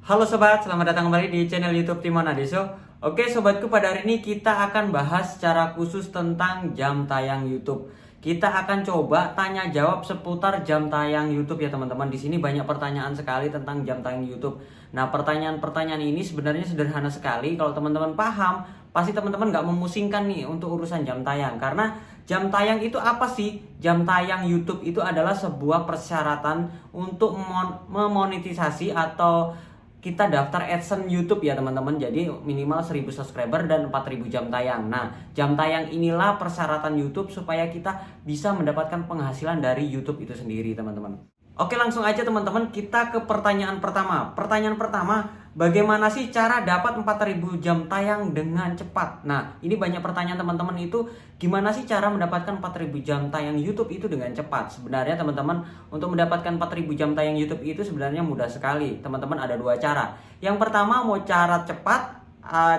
Halo sobat, selamat datang kembali di channel YouTube Timon Adeso. Oke sobatku, pada hari ini kita akan bahas secara khusus tentang jam tayang YouTube. Kita akan coba tanya jawab seputar jam tayang YouTube ya teman-teman. Di sini banyak pertanyaan sekali tentang jam tayang YouTube. Nah, pertanyaan-pertanyaan ini sebenarnya sederhana sekali. Kalau teman-teman paham, pasti teman-teman nggak memusingkan nih untuk urusan jam tayang. Karena jam tayang itu apa sih? Jam tayang YouTube itu adalah sebuah persyaratan untuk memonetisasi atau kita daftar AdSense YouTube ya teman-teman. Jadi minimal 1000 subscriber dan 4000 jam tayang. Nah, jam tayang inilah persyaratan YouTube supaya kita bisa mendapatkan penghasilan dari YouTube itu sendiri teman-teman. Oke, langsung aja teman-teman, kita ke pertanyaan pertama. Pertanyaan pertama, bagaimana sih cara dapat 4000 jam tayang dengan cepat? Nah, ini banyak pertanyaan teman-teman itu, gimana sih cara mendapatkan 4000 jam tayang YouTube itu dengan cepat? Sebenarnya teman-teman, untuk mendapatkan 4000 jam tayang YouTube itu sebenarnya mudah sekali. Teman-teman, ada dua cara. Yang pertama, mau cara cepat,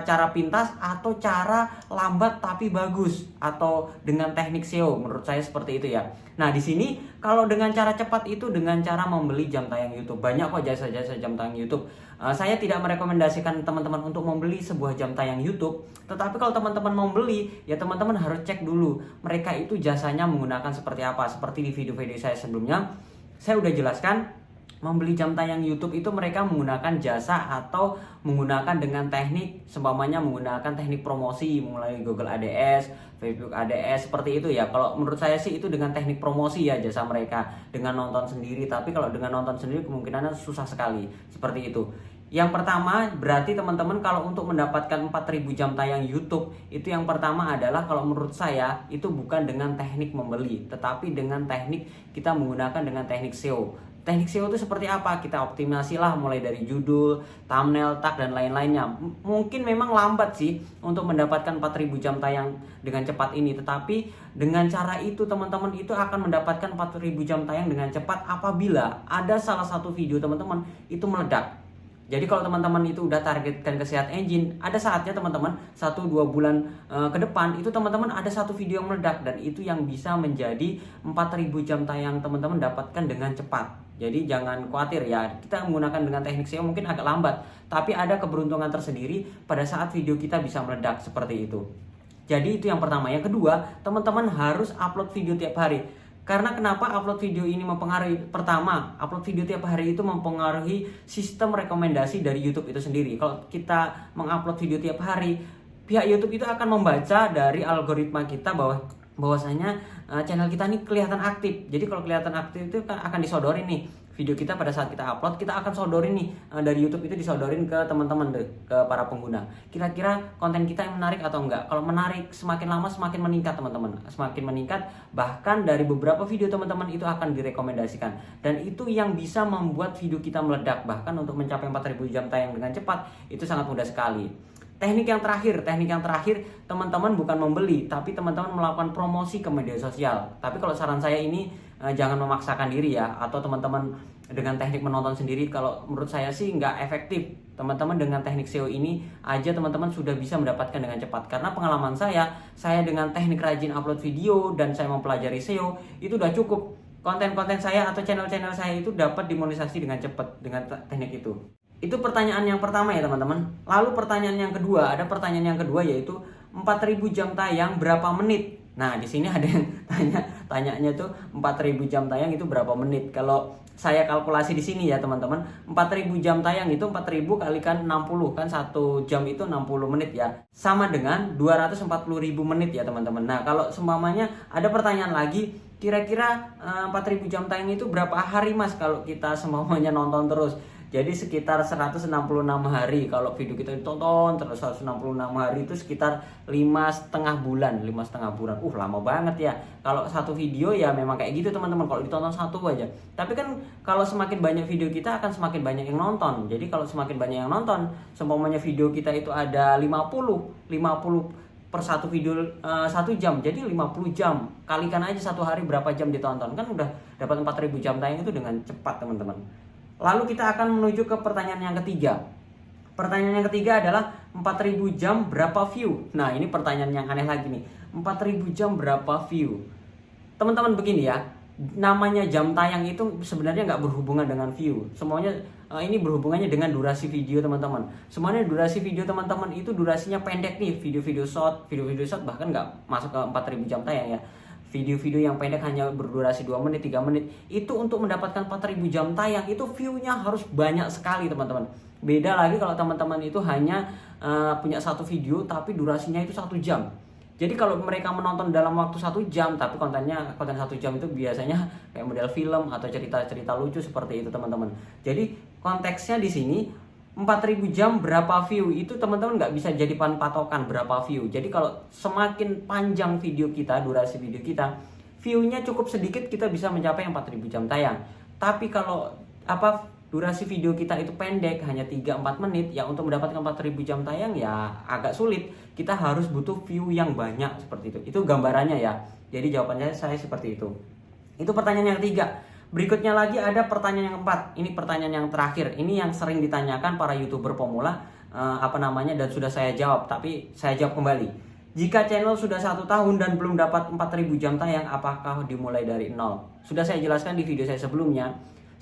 cara pintas, atau cara lambat tapi bagus, atau dengan teknik SEO. Menurut saya seperti itu ya. Nah, di sini kalau dengan cara cepat itu dengan cara membeli jam tayang YouTube. Banyak kok jasa-jasa jam tayang YouTube. Saya tidak merekomendasikan teman-teman untuk membeli sebuah jam tayang YouTube. Tetapi kalau teman-teman mau beli, ya teman-teman harus cek dulu mereka itu jasanya menggunakan seperti apa. Seperti di video-video saya sebelumnya, saya udah jelaskan. Membeli jam tayang YouTube itu mereka menggunakan jasa atau menggunakan dengan teknik, seumpamanya menggunakan teknik promosi mulai Google ADS, Facebook ADS, seperti itu ya. Kalau menurut saya sih itu dengan teknik promosi ya jasa mereka, dengan nonton sendiri. Tapi kalau dengan nonton sendiri kemungkinannya susah sekali, seperti itu. Yang pertama, berarti teman-teman kalau untuk mendapatkan 4000 jam tayang YouTube, itu yang pertama adalah kalau menurut saya itu bukan dengan teknik membeli, tetapi dengan teknik kita menggunakan dengan teknik SEO. Teknik SEO itu seperti apa? Kita optimasi lah mulai dari judul, thumbnail, tag, dan lain-lainnya. Mungkin memang lambat sih untuk mendapatkan 4000 jam tayang dengan cepat ini. Tetapi dengan cara itu teman-teman itu akan mendapatkan 4000 jam tayang dengan cepat apabila ada salah satu video teman-teman itu meledak. Jadi kalau teman-teman itu udah targetkan ke Search Engine, ada saatnya teman-teman 1-2 bulan ke depan itu teman-teman ada satu video yang meledak, dan itu yang bisa menjadi 4000 jam tayang teman-teman dapatkan dengan cepat. Jadi jangan khawatir ya, kita menggunakan dengan teknik SEO mungkin agak lambat, tapi ada keberuntungan tersendiri pada saat video kita bisa meledak seperti itu. Jadi itu yang pertama. Yang kedua, teman-teman harus upload video tiap hari. Karena kenapa upload video ini mempengaruhi? Pertama, upload video tiap hari itu mempengaruhi sistem rekomendasi dari YouTube itu sendiri. Kalau kita mengupload video tiap hari, pihak YouTube itu akan membaca dari algoritma kita bahwasanya channel kita ini kelihatan aktif. Jadi kalau kelihatan aktif itu akan disodorin nih video kita pada saat kita upload, kita akan sodorin nih dari YouTube itu disodorin ke teman-teman deh, ke para pengguna. Kira-kira konten kita yang menarik atau enggak? Kalau menarik, semakin lama semakin meningkat teman-teman, semakin meningkat. Bahkan dari beberapa video teman-teman itu akan direkomendasikan, dan itu yang bisa membuat video kita meledak. Bahkan untuk mencapai 4000 jam tayang dengan cepat itu sangat mudah sekali. Teknik yang terakhir teman-teman bukan membeli, tapi teman-teman melakukan promosi ke media sosial. Tapi kalau saran saya ini jangan memaksakan diri ya, atau teman-teman dengan teknik menonton sendiri, kalau menurut saya sih nggak efektif. Teman-teman dengan teknik SEO ini aja teman-teman sudah bisa mendapatkan dengan cepat. Karena pengalaman saya dengan teknik rajin upload video dan saya mempelajari SEO itu udah cukup. Konten-konten saya atau channel-channel saya itu dapat dimonetisasi dengan cepat dengan teknik itu. Itu pertanyaan yang pertama ya teman-teman. Lalu pertanyaan yang kedua, yaitu 4000 jam tayang berapa menit? Nah, di sini ada yang tanyanya tuh 4000 jam tayang itu berapa menit? Kalau saya kalkulasi di sini ya teman-teman, 4000 jam tayang itu 4000 kalikan 60, kan 1 jam itu 60 menit ya. Sama dengan 240.000 menit ya teman-teman. Nah, kalau seumpamanya ada pertanyaan lagi, kira-kira 4000 jam tayang itu berapa hari Mas kalau kita semuanya nonton terus? Jadi sekitar 166 hari kalau video kita ditonton terus 166 hari itu sekitar 5,5 bulan. Lama banget ya. Kalau satu video ya memang kayak gitu teman-teman, kalau ditonton satu aja. Tapi kan kalau semakin banyak video kita akan semakin banyak yang nonton. Jadi kalau semakin banyak yang nonton, seumpamanya video kita itu ada 50 per satu video 1 jam, jadi 50 jam. Kalikan aja satu hari berapa jam ditonton, kan udah dapat 4000 jam tayang itu dengan cepat teman-teman. Lalu kita akan menuju ke pertanyaan yang ketiga. Pertanyaan yang ketiga adalah 4000 jam berapa view? Nah, ini pertanyaan yang aneh lagi nih. 4000 jam berapa view? Teman-teman begini ya, namanya jam tayang itu sebenarnya nggak berhubungan dengan view. Semuanya ini berhubungannya dengan durasi video teman-teman. Semuanya durasi video teman-teman itu durasinya pendek nih. Video-video short bahkan nggak masuk ke 4000 jam tayang ya. Video-video yang pendek hanya berdurasi 2 menit, 3 menit. Itu untuk mendapatkan 4000 jam tayang itu view-nya harus banyak sekali teman-teman. Beda lagi kalau teman-teman itu hanya punya satu video tapi durasinya itu 1 jam. Jadi kalau mereka menonton dalam waktu 1 jam, tapi konten 1 jam itu biasanya kayak model film atau cerita-cerita lucu seperti itu teman-teman. Jadi konteksnya di sini 4000 jam berapa view itu teman-teman nggak bisa jadi patokan berapa view. Jadi kalau semakin panjang video kita, durasi video kita, view-nya cukup sedikit kita bisa mencapai 4000 jam tayang. Tapi kalau durasi video kita itu pendek, hanya 3-4 menit, ya untuk mendapatkan 4000 jam tayang ya agak sulit. Kita harus butuh view yang banyak seperti itu. Itu gambarannya ya. Jadi jawabannya saya seperti itu. Itu pertanyaan yang ketiga. Berikutnya lagi ada pertanyaan yang keempat. Ini pertanyaan yang terakhir. Ini yang sering ditanyakan para YouTuber pemula dan sudah saya jawab, tapi saya jawab kembali. Jika channel sudah 1 tahun dan belum dapat 4000 jam tayang, apakah dimulai dari nol? Sudah saya jelaskan di video saya sebelumnya.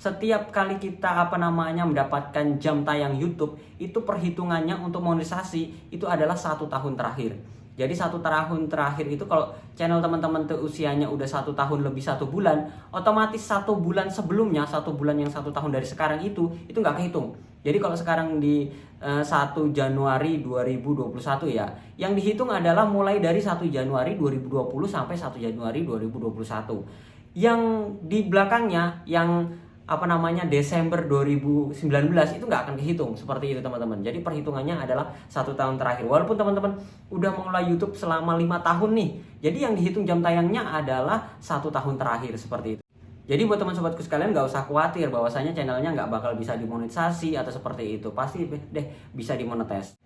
Setiap kali kita mendapatkan jam tayang YouTube, itu perhitungannya untuk monetisasi itu adalah 1 tahun terakhir. Jadi 1 tahun terakhir itu kalau channel teman-teman tuh usianya udah 1 tahun lebih 1 bulan, otomatis 1 bulan sebelumnya, 1 bulan yang 1 tahun dari sekarang itu nggak kehitung. Jadi kalau sekarang di 1 Januari 2021 ya, yang dihitung adalah mulai dari 1 Januari 2020 sampai 1 Januari 2021. Yang di belakangnya yang Desember 2019 itu nggak akan dihitung seperti itu teman-teman. Jadi perhitungannya adalah 1 tahun terakhir. Walaupun teman-teman udah mulai YouTube selama 5 tahun nih, jadi yang dihitung jam tayangnya adalah 1 tahun terakhir seperti itu. Jadi buat teman-sobatku sekalian nggak usah khawatir bahwasanya channelnya nggak bakal bisa dimonetisasi atau seperti itu. Pasti deh bisa dimonetis.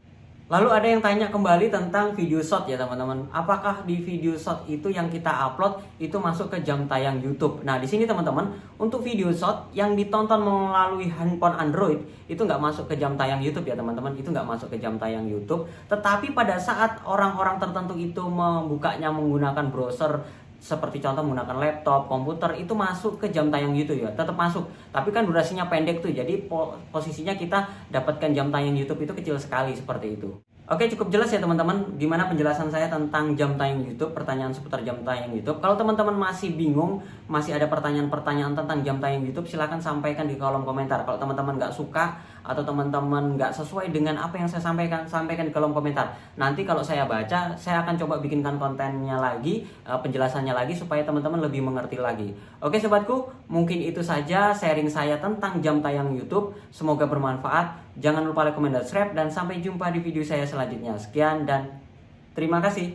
Lalu ada yang tanya kembali tentang video short ya teman-teman. Apakah di video short itu yang kita upload itu masuk ke jam tayang YouTube? Nah di sini teman-teman, untuk video short yang ditonton melalui handphone Android itu nggak masuk ke jam tayang YouTube ya teman-teman. Itu nggak masuk ke jam tayang YouTube. Tetapi pada saat orang-orang tertentu itu membukanya menggunakan browser, seperti contoh menggunakan laptop, komputer, itu masuk ke jam tayang YouTube ya, tetap masuk. Tapi kan durasinya pendek tuh, jadi posisinya kita dapatkan jam tayang YouTube itu kecil sekali seperti itu. Oke, cukup jelas ya teman-teman gimana penjelasan saya tentang jam tayang YouTube, pertanyaan seputar jam tayang YouTube. Kalau teman-teman masih bingung, masih ada pertanyaan-pertanyaan tentang jam tayang YouTube, silahkan sampaikan di kolom komentar. Kalau teman-teman nggak suka atau teman-teman nggak sesuai dengan apa yang saya sampaikan di kolom komentar. Nanti kalau saya baca, saya akan coba bikinkan kontennya lagi, penjelasannya lagi supaya teman-teman lebih mengerti lagi. Oke sobatku, mungkin itu saja sharing saya tentang jam tayang YouTube. Semoga bermanfaat. Jangan lupa like, komen, dan subscribe, dan sampai jumpa di video saya selanjutnya. Sekian dan terima kasih.